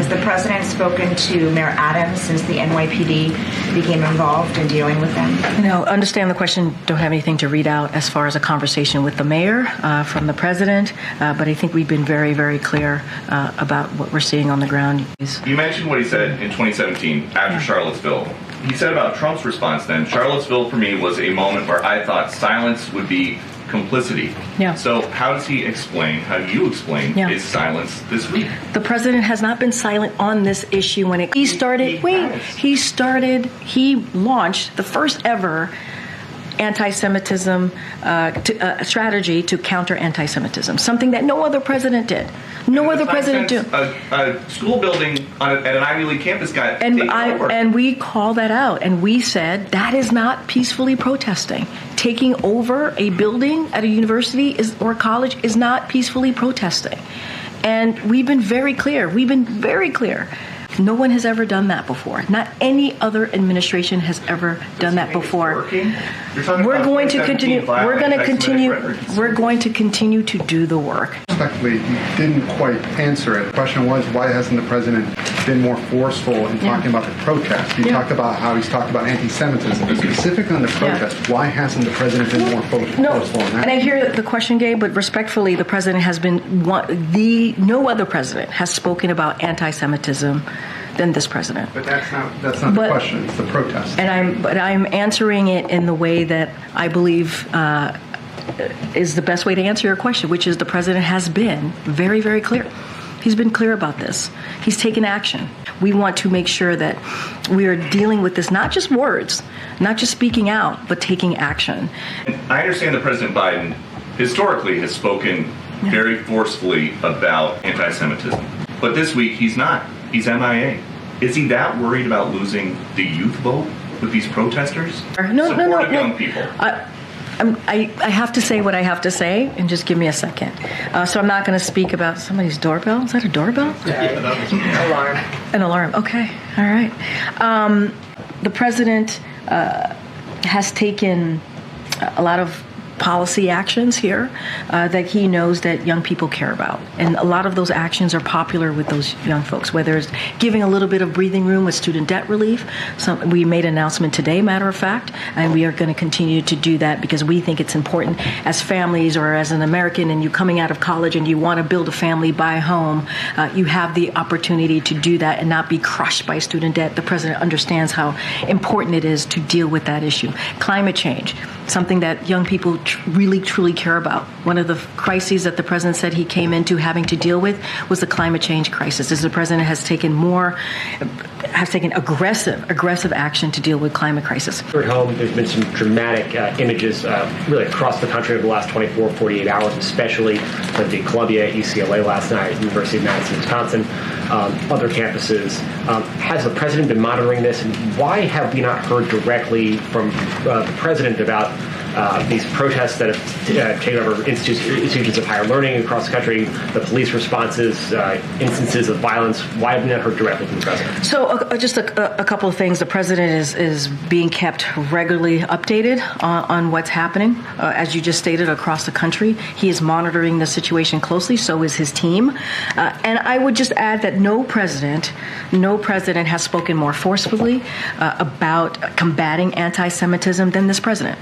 Has the president spoken to Mayor Adams since the NYPD became involved in dealing with them? Understand the question. Don't have anything to read out as far as a conversation with the mayor from the president, but I think we've been very, very clear about what we're seeing on the ground. You mentioned what he said in 2017 after Charlottesville. He said about Trump's response then, Charlottesville for me was a moment where I thought silence would be complicity. Yeah. So how do you explain his silence this week? The president has not been silent on this issue when he launched the first ever anti-Semitism strategy to counter anti-Semitism, something that no other president did. No other president did. A school building at an Ivy League campus got taken over. And we called that out, and we said that is not peacefully protesting. Taking over a building at a university or college is not peacefully protesting. And we've been very clear. No one has ever done that before. Not any other administration has ever done that before. We're going to continue. We're going to continue to do the work. Respectfully, you didn't quite answer it. The question was, why hasn't the president been more forceful in talking about the protest? You talked about how he's talked about anti-Semitism. Specifically on the protest, why hasn't the president been more forceful on that? And I hear the question, Gabe, but respectfully, the president has been no other president has spoken about anti-Semitism than this president. But that's not the question. It's the protest. But I'm answering it in the way that I believe is the best way to answer your question, which is the president has been very, very clear. He's been clear about this. He's taken action. We want to make sure that we are dealing with this, not just words, not just speaking out, but taking action. I understand that President Biden historically has spoken very forcefully about anti-Semitism. But this week, he's not. He's MIA. Is he that worried about losing the youth vote with these protesters? No. Young people. I have to say what I have to say, and just give me a second. So I'm not going to speak about somebody's doorbell. Is that a doorbell? Alarm. An alarm. Okay. All right. The president has taken a lot of policy actions here that he knows that young people care about. And a lot of those actions are popular with those young folks, whether it's giving a little bit of breathing room with student debt relief. We made an announcement today, matter of fact, and we are going to continue to do that because we think it's important as families or as an American and you coming out of college and you want to build a family, buy a home, you have the opportunity to do that and not be crushed by student debt. The president understands how important it is to deal with that issue. Climate change, something that young people really, truly care about. One of the crises that the president said he came into having to deal with was the climate change crisis. As the president has taken aggressive action to deal with climate crisis. At home, there's been some dramatic images really across the country over the last 24, 48 hours, especially at the Columbia, UCLA last night, University of Madison, Wisconsin, other campuses. Has the president been monitoring this, and why have we not heard directly from the president about these protests that have taken over institutions of higher learning across the country, the police responses, instances of violence? Why have we not heard directly from the president? So just a couple of things. The president is being kept regularly updated on what's happening. As you just stated, across the country, he is monitoring the situation closely. So is his team. And I would just add that no president has spoken more forcefully about combating anti-Semitism than this president.